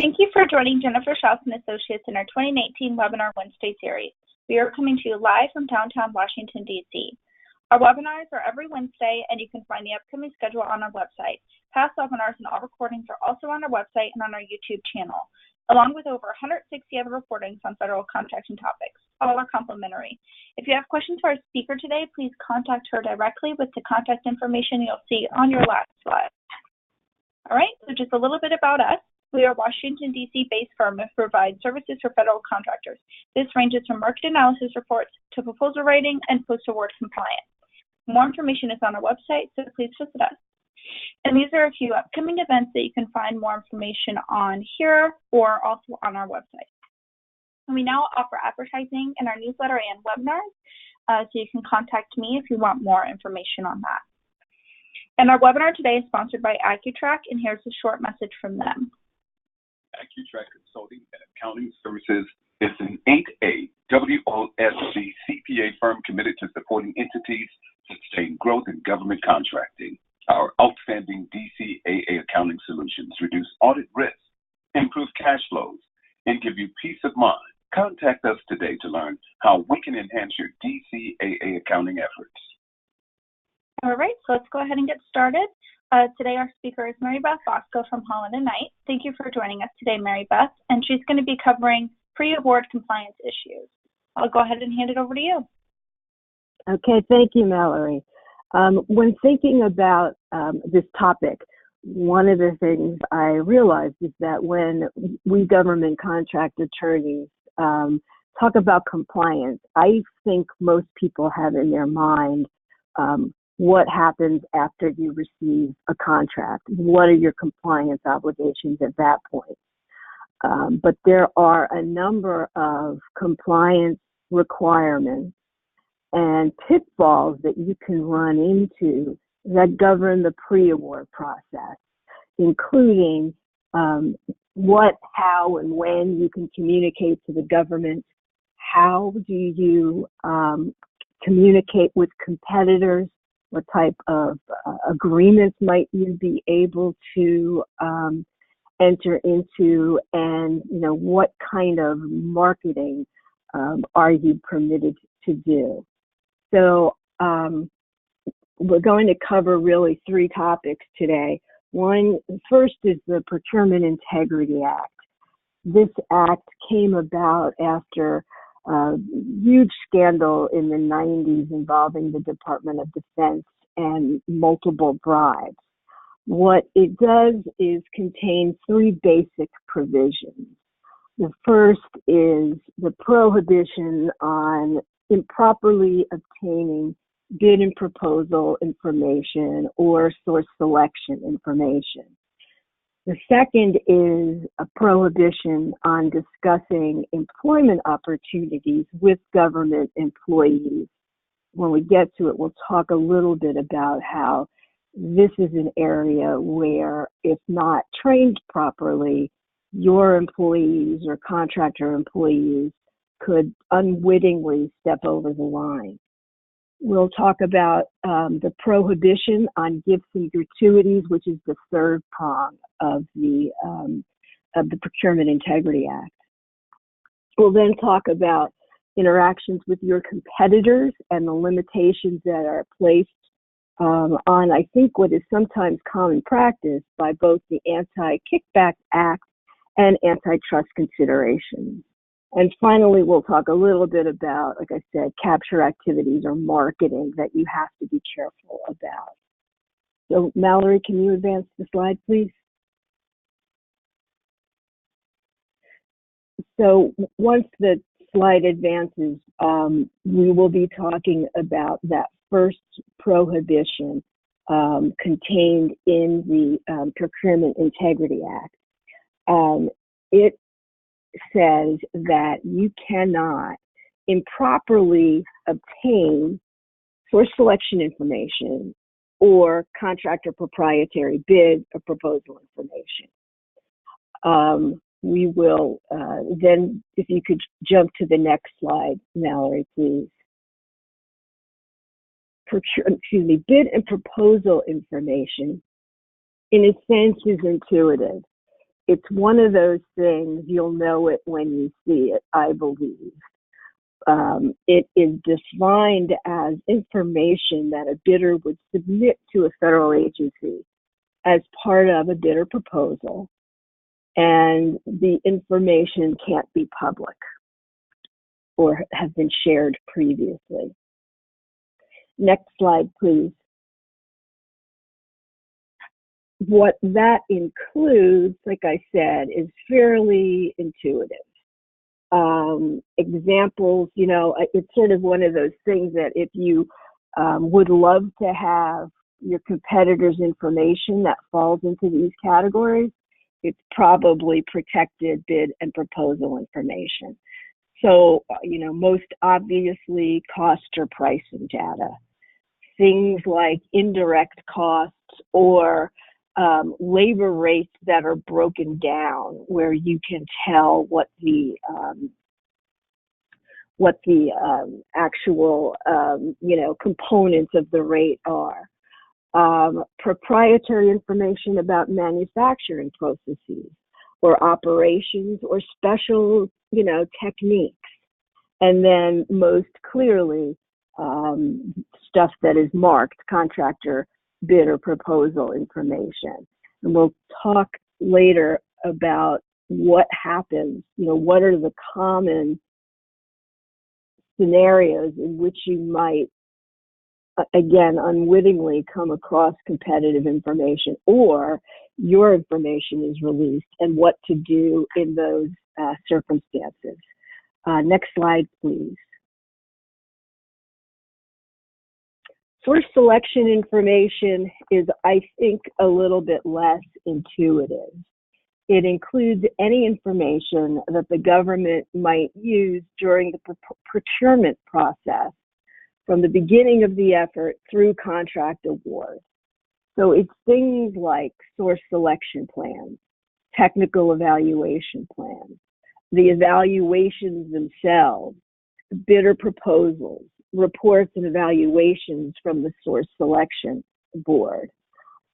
Thank you for joining Jennifer Schaus and Associates in our 2019 webinar Wednesday series. We are coming to you live from downtown Washington, D.C. Our webinars are every Wednesday, and you can find the upcoming schedule on our website. Past webinars and all recordings are also on our website and on our YouTube channel, along with over 160 other recordings on federal contracting topics. All are complimentary. If you have questions for our speaker today, please contact her directly with the contact information you'll see on your last slide. All right, so just a little bit about us. We are a Washington, D.C.-based firm that provides services for federal contractors. This ranges from market analysis reports to proposal writing and post-award compliance. More information is on our website, so please visit us. And these are a few upcoming events that you can find more information on here or also on our website. And we now offer advertising in our newsletter and webinars, so you can contact me if you want more information on that. And our webinar today is sponsored by Antitrust, and here's a short message from them. Antitrust Consulting and Accounting Services is an Inc. A WOSC CPA firm committed to supporting entities to sustain growth in government contracting. Our outstanding DCAA accounting solutions reduce audit risk, improve cash flows, and give you peace of mind. Contact us today to learn how we can enhance your DCAA accounting efforts. All right, so let's go ahead and get started. Today our speaker is Mary Beth Bosco from Holland & Knight. Thank you for joining us today, Mary Beth, and she's going to be covering pre-award compliance issues. I'll go ahead and hand it over to you. Okay, thank you, Mallory. When thinking about this topic, one of the things I realized is that when we government contract attorneys talk about compliance, I think most people have in their mind what happens after you receive a contract. What are your compliance obligations at that point? But there are a number of compliance requirements and pitfalls that you can run into that govern the pre-award process, including what, how, and when you can communicate to the government. How do you communicate with competitors? What type of agreements might you be able to enter into, and what kind of marketing are you permitted to do? So we're going to cover really three topics today. First is the Procurement Integrity Act. This act came about after a huge scandal in the 90s involving the Department of Defense and multiple bribes. What it does is contain three basic provisions. The first is the prohibition on improperly obtaining bid and proposal information or source selection information. The second is a prohibition on discussing employment opportunities with government employees. When we get to it, we'll talk a little bit about how this is an area where, if not trained properly, your employees or contractor employees could unwittingly step over the line. We'll talk about the prohibition on gifts and gratuities, which is the third prong of the Procurement Integrity Act. We'll then talk about interactions with your competitors and the limitations that are placed on, I think, what is sometimes common practice by both the Antikickback Act and antitrust considerations. And finally, we'll talk a little bit about, like I said, capture activities or marketing that you have to be careful about. So, Mallory, can you advance the slide, please? So once the slide advances, we will be talking about that first prohibition contained in the Procurement Integrity Act. It says that you cannot improperly obtain source selection information or contractor proprietary bid or proposal information. We will then, if you could jump to the next slide, Mallory, please. Bid and proposal information, in a sense, is intuitive. it's one of those things, you'll know it when you see it, I believe. It is defined as information that a bidder would submit to a federal agency as part of a bidder proposal, and the information can't be public or have been shared previously. Next slide, please. What that includes, like I said, is fairly intuitive. Examples, it's sort of one of those things that if you would love to have your competitors' information that falls into these categories, it's probably protected bid and proposal information. So, most obviously cost or pricing data. Things like indirect costs or labor rates that are broken down, where you can tell what the actual components of the rate are. Proprietary information about manufacturing processes or operations or special techniques, and then most clearly stuff that is marked contractor bid or proposal information. And we'll talk later about what happens, what are the common scenarios in which you might, again, unwittingly come across competitive information or your information is released, and what to do in those circumstances. Next slide, please. Source selection information is, I think, a little bit less intuitive. It includes any information that the government might use during the procurement process from the beginning of the effort through contract award. So it's things like source selection plans, technical evaluation plans, the evaluations themselves, bidder proposals, reports and evaluations from the source selection board.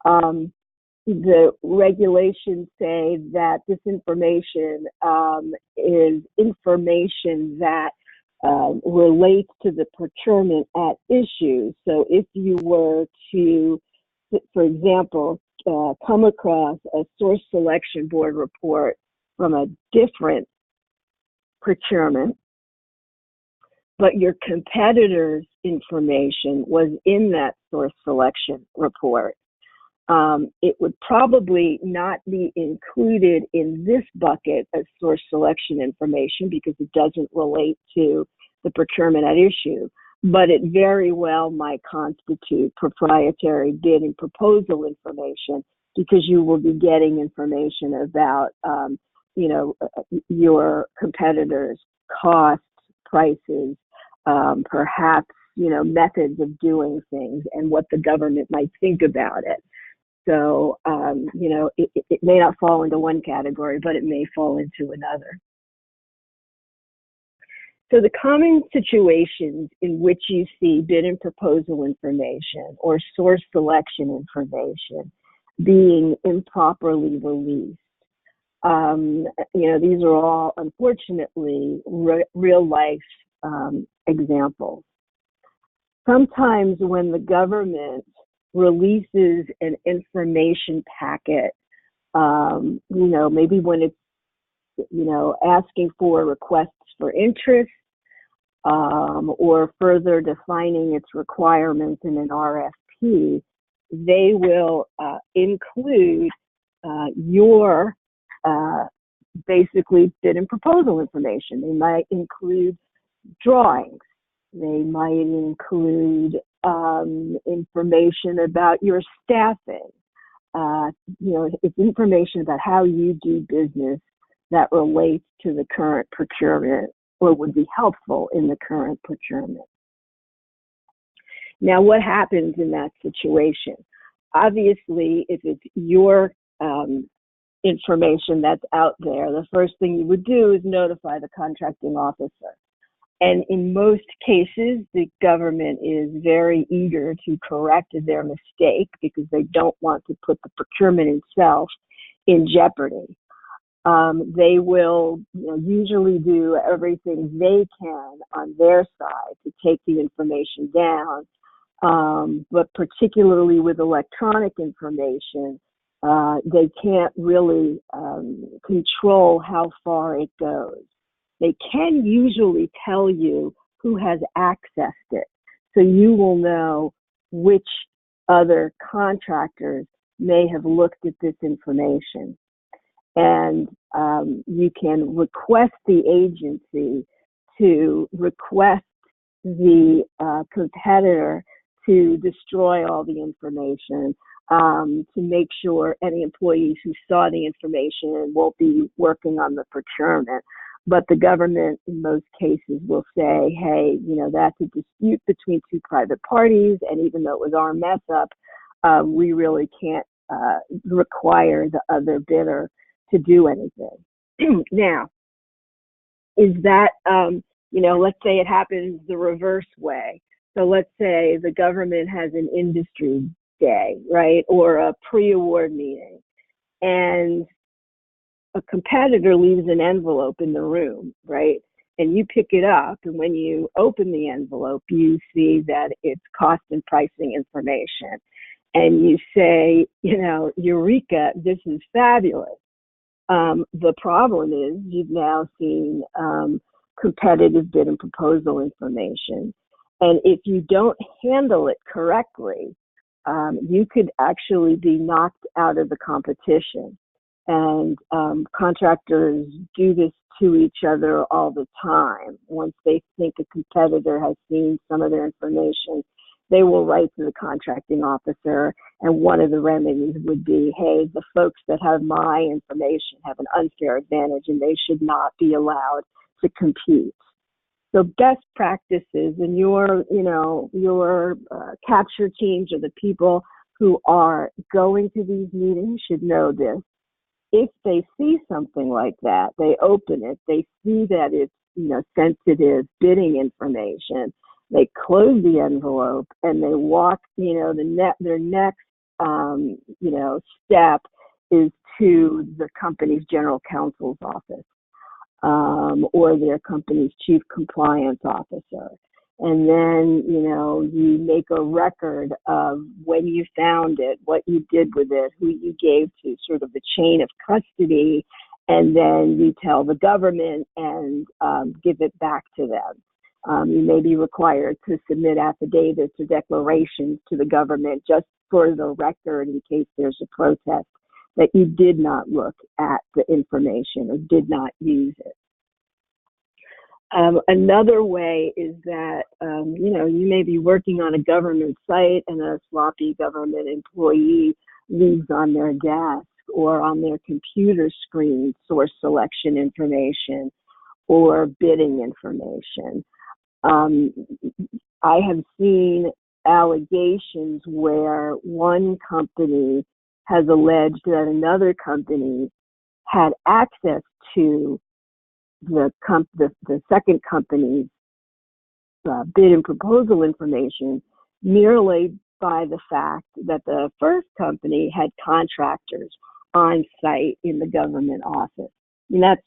The regulations say that this information is information that relates to the procurement at issue. So if you were to, for example, come across a source selection board report from a different procurement, but your competitor's information was in that source selection report, it would probably not be included in this bucket as source selection information because it doesn't relate to the procurement at issue, but it very well might constitute proprietary bid and proposal information because you will be getting information about, your competitors' costs, prices, perhaps, methods of doing things and what the government might think about it. So, it may not fall into one category, but it may fall into another. So the common situations in which you see bid and proposal information or source selection information being improperly released, these are all, unfortunately, real life examples. Sometimes when the government releases an information packet, maybe when it's, asking for requests for interest or further defining its requirements in an RFP, they will include your basically bid and proposal information. They might include drawings. They might include information about your staffing. It's information about how you do business that relates to the current procurement or would be helpful in the current procurement. Now, what happens in that situation? Obviously, if it's your information that's out there, the first thing you would do is notify the contracting officer. And in most cases, the government is very eager to correct their mistake because they don't want to put the procurement itself in jeopardy. They will usually do everything they can on their side to take the information down. But particularly with electronic information, they can't really control how far it goes. They can usually tell you who has accessed it, so you will know which other contractors may have looked at this information. And you can request the agency to request the competitor to destroy all the information, to make sure any employees who saw the information won't be working on the procurement. But the government, in most cases, will say, hey, that's a dispute between two private parties, and even though it was our mess up, we really can't require the other bidder to do anything. Now, is that, let's say it happens the reverse way. So let's say the government has an industry day, right, or a pre-award meeting, and a competitor leaves an envelope in the room, right? And you pick it up, and when you open the envelope, you see that it's cost and pricing information. And you say, Eureka, this is fabulous. The problem is you've now seen competitive bid and proposal information. And if you don't handle it correctly, you could actually be knocked out of the competition. And contractors do this to each other all the time. Once they think a competitor has seen some of their information, they will write to the contracting officer, and one of the remedies would be, hey, the folks that have my information have an unfair advantage and they should not be allowed to compete. So best practices, and your capture teams or the people who are going to these meetings should know this. If they see something like that, they open it, they see that it's sensitive bidding information, they close the envelope and they walk, their next, step is to the company's general counsel's office, or their company's chief compliance officer. And then, you make a record of when you found it, what you did with it, who you gave to, sort of the chain of custody, and then you tell the government and give it back to them. You may be required to submit affidavits or declarations to the government just for the record in case there's a protest that you did not look at the information or did not use it. Another way is that, you may be working on a government site and a sloppy government employee leaves on their desk or on their computer screen source selection information or bidding information. I have seen allegations where one company has alleged that another company had access to the second company's bid and proposal information merely by the fact that the first company had contractors on site in the government office. And that's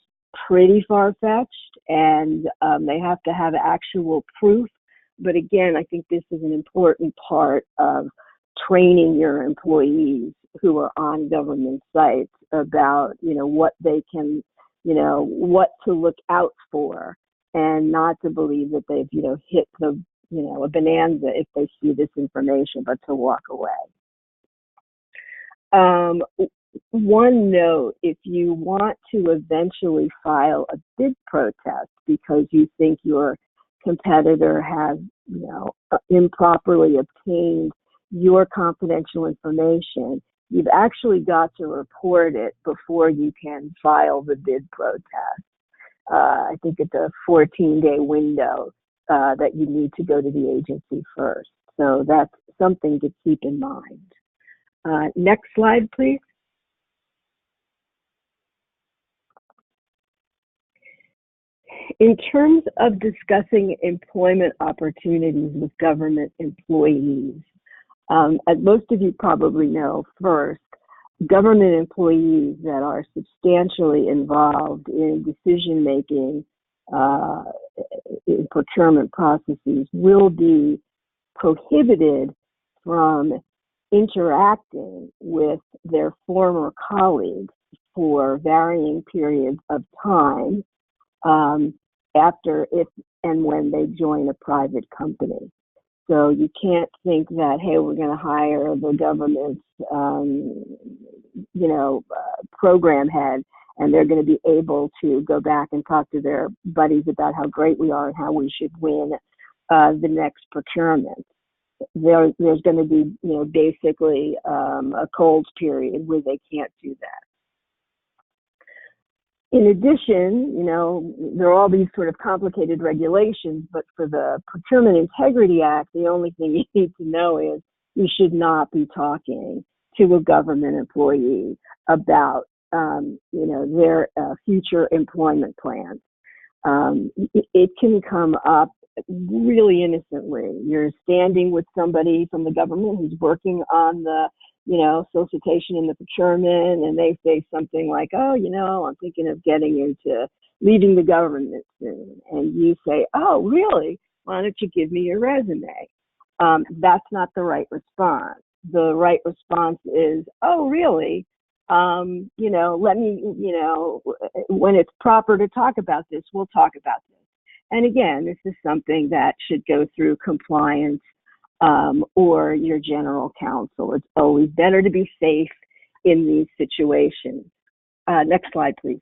pretty far-fetched, and they have to have actual proof. But again, I think this is an important part of training your employees who are on government sites about, what they can, what to look out for, and not to believe that they've, hit the, a bonanza if they see this information, but to walk away. One note, if you want to eventually file a bid protest because you think your competitor has, improperly obtained your confidential information, you've actually got to report it before you can file the bid protest. I think it's a 14-day window that you need to go to the agency first. So that's something to keep in mind. Next slide, please. In terms of discussing employment opportunities with government employees, as most of you probably know, first, government employees that are substantially involved in decision-making in procurement processes will be prohibited from interacting with their former colleagues for varying periods of time after, if and when they join a private company. So you can't think that, hey, we're going to hire the government's, program head, and they're going to be able to go back and talk to their buddies about how great we are and how we should win the next procurement. There's going to be, basically a cold period where they can't do that. In addition, there are all these sort of complicated regulations, but for the Procurement Integrity Act, the only thing you need to know is you should not be talking to a government employee about, their future employment plans. It can come up really innocently. You're standing with somebody from the government who's working on the solicitation and the procurement, and they say something like, oh, I'm thinking of getting into leaving the government soon. And you say, oh, really? Why don't you give me your resume? That's not the right response. The right response is, oh, really? Let me, when it's proper to talk about this, we'll talk about this. And again, this is something that should go through compliance or your general counsel. It's always better to be safe in these situations. Next slide, please.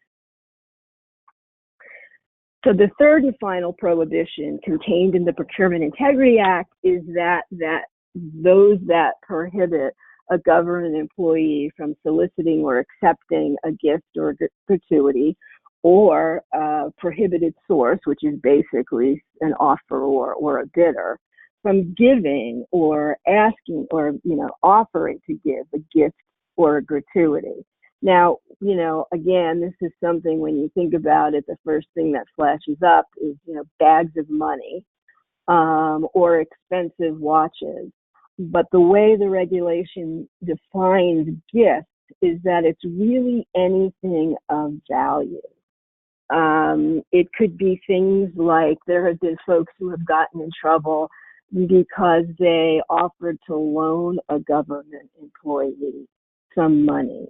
So the third and final prohibition contained in the Procurement Integrity Act is that those that prohibit a government employee from soliciting or accepting a gift or gratuity, or a prohibited source, which is basically an offeror or a bidder, from giving or asking or, offering to give a gift or a gratuity. Now, again, this is something when you think about it, the first thing that flashes up is, bags of money or expensive watches. But the way the regulation defines gift is that it's really anything of value. It could be things like there have been folks who have gotten in trouble because they offered to loan a government employee some money,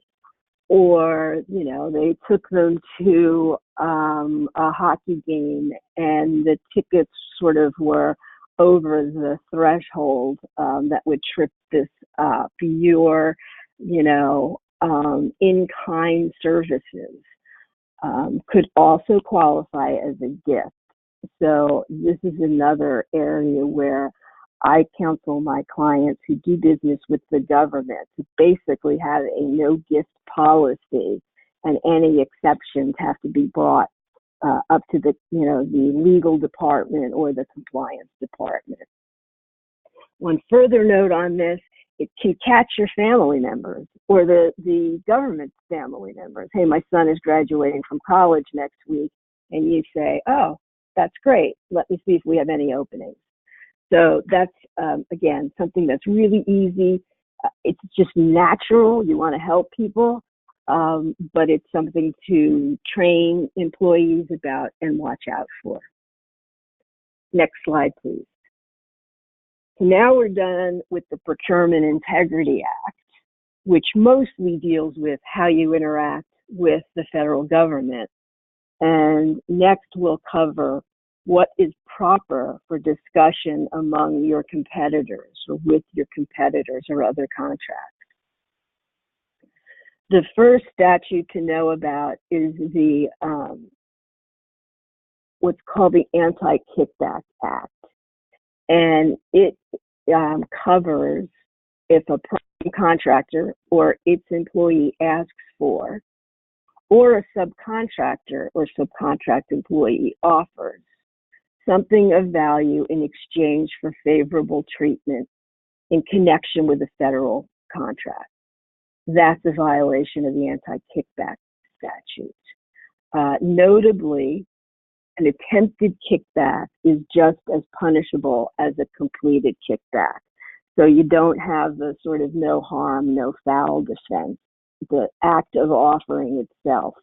or they took them to a hockey game and the tickets sort of were over the threshold that would trip this up. Your in-kind services could also qualify as a gift. So this is another area where I counsel my clients who do business with the government to basically have a no gift policy, and any exceptions have to be brought up to the legal department or the compliance department. One further note on this, it can catch your family members or the government's family members. Hey, my son is graduating from college next week, and you say, oh, that's great. Let me see if we have any openings. So that's, again, something that's really easy. It's just natural. You want to help people, but it's something to train employees about and watch out for. Next slide, please. So now we're done with the Procurement Integrity Act, which mostly deals with how you interact with the federal government. And next we'll cover what is proper for discussion among your competitors or with your competitors or other contracts. The first statute to know about is the what's called the Antikickback Act. And it covers if a prime contractor or its employee asks for, or a subcontractor or subcontract employee offers something of value in exchange for favorable treatment in connection with a federal contract. That's a violation of the Anti-Kickback statute. Notably, an attempted kickback is just as punishable as a completed kickback. So you don't have the sort of no harm, no foul defense the act of offering itself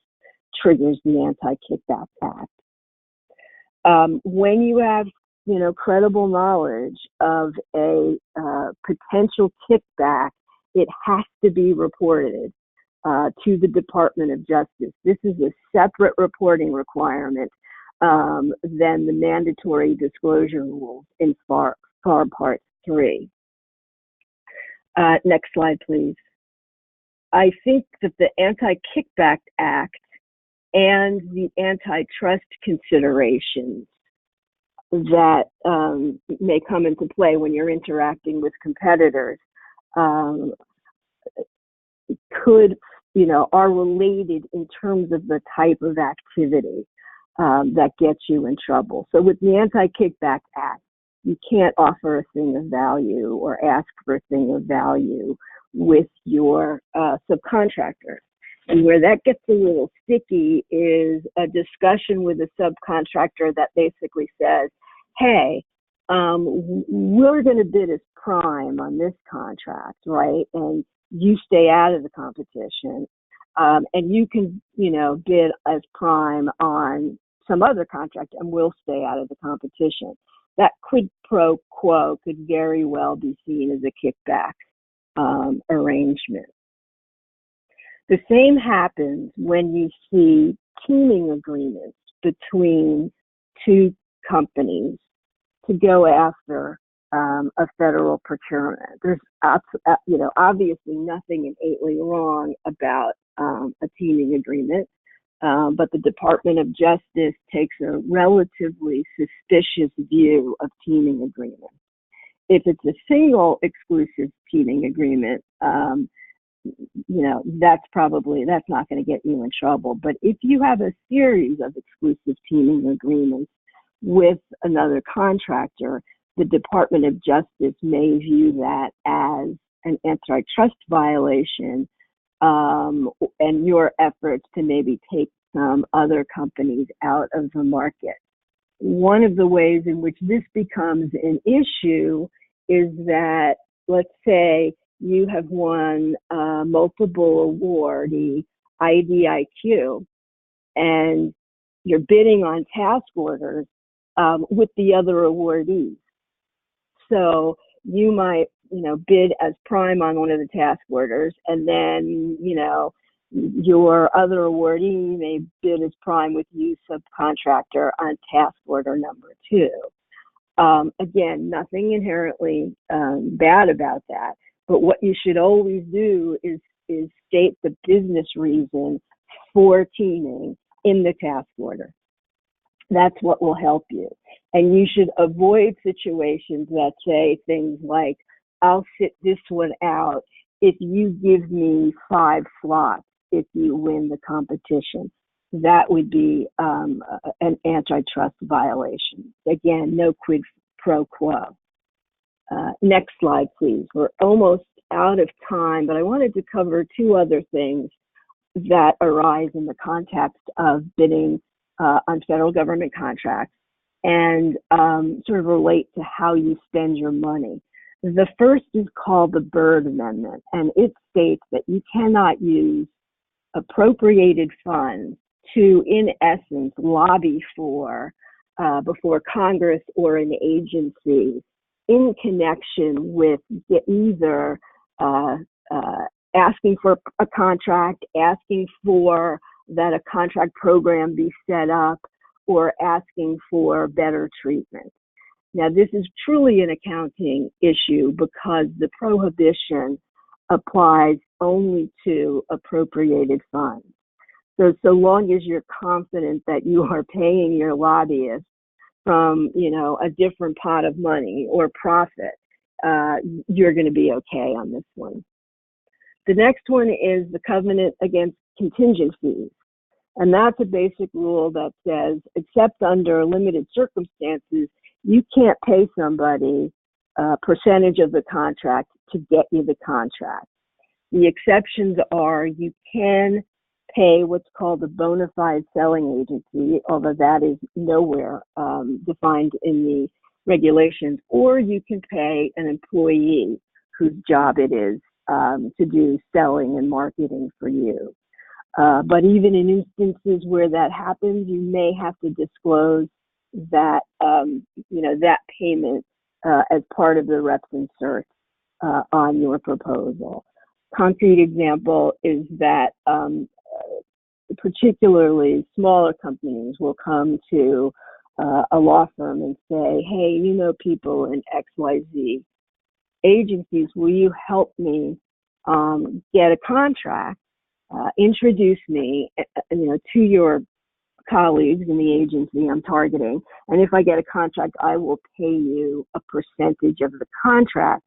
triggers the Anti-Kickback Act. When you have, credible knowledge of a potential kickback, it has to be reported to the Department of Justice. This is a separate reporting requirement than the mandatory disclosure rules in FAR Part 3. Next slide, please. I think that the Anti-Kickback Act and the antitrust considerations that may come into play when you're interacting with competitors are related in terms of the type of activity that gets you in trouble. So with the Anti-Kickback Act, you can't offer a thing of value or ask for a thing of value with your subcontractors. And where that gets a little sticky is a discussion with a subcontractor that basically says, hey, we're going to bid as prime on this contract, right? And you stay out of the competition. And you can, bid as prime on some other contract and we'll stay out of the competition. That quid pro quo could very well be seen as a kickback arrangement. The same happens when you see teaming agreements between two companies to go after a federal procurement. There's obviously nothing innately wrong about a teaming agreement, but the Department of Justice takes a relatively suspicious view of teaming agreements. If it's a single exclusive teaming agreement, that's not going to get you in trouble. But if you have a series of exclusive teaming agreements with another contractor, the Department of Justice may view that as an antitrust violation, and your efforts to maybe take some other companies out of the market. One of the ways in which this becomes an issue is that, let's say, you have won a multiple award, the IDIQ, and you're bidding on task orders with the other awardees. So you might, bid as prime on one of the task orders, and then, your other awardee may bid as prime with you, subcontractor, on task order number 2. Again, nothing inherently bad about that. But what you should always do is state the business reason for teaming in the task order. That's what will help you. And you should avoid situations that say things like, I'll sit this one out if you give me 5 slots if you win the competition. That would be an antitrust violation. Again, no quid pro quo. Next slide, please. We're almost out of time, but I wanted to cover 2 other things that arise in the context of bidding on federal government contracts and sort of relate to how you spend your money. The first is called the Byrd Amendment, and it states that you cannot use appropriated funds to, in essence, lobby for before Congress or an agency in connection with either asking for a contract, asking for that a contract program be set up, or asking for better treatment. Now, this is truly an accounting issue because the prohibition applies only to appropriated funds. So long as you're confident that you are paying your lobbyists from, a different pot of money or profit, you're going to be okay on this one. The next one is the Covenant Against Contingencies. And that's a basic rule that says, except under limited circumstances, you can't pay somebody a percentage of the contract to get you the contract. The exceptions are you can pay what's called a bona fide selling agency, although that is nowhere defined in the regulations, or you can pay an employee whose job it is to do selling and marketing for you. But even in instances where that happens, you may have to disclose that, that payment as part of the reps insert on your proposal. Concrete example is that particularly smaller companies will come to a law firm and say, hey, people in XYZ agencies, will you help me get a contract, introduce me to your colleagues in the agency I'm targeting, and if I get a contract, I will pay you a percentage of the contract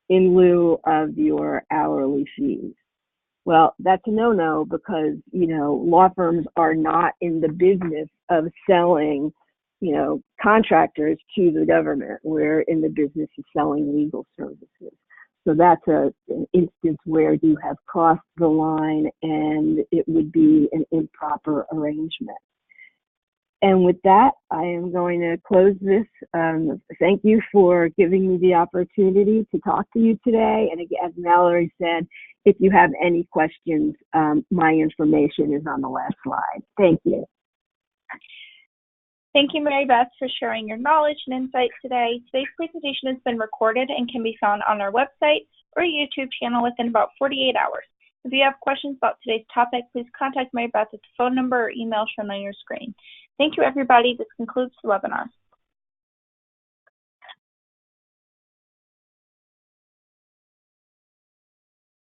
in lieu of your hourly fees. Well, that's a no-no because, law firms are not in the business of selling, contractors to the government. We're in the business of selling legal services. So that's an instance where you have crossed the line and it would be an improper arrangement. And with that, I am going to close this. Thank you for giving me the opportunity to talk to you today. And again, as Mallory said, if you have any questions, my information is on the last slide. Thank you. Thank you, Mary Beth, for sharing your knowledge and insights today. Today's presentation has been recorded and can be found on our website or YouTube channel within about 48 hours. If you have questions about today's topic, please contact Mary Beth at the phone number or email shown on your screen. Thank you, everybody. This concludes the webinar.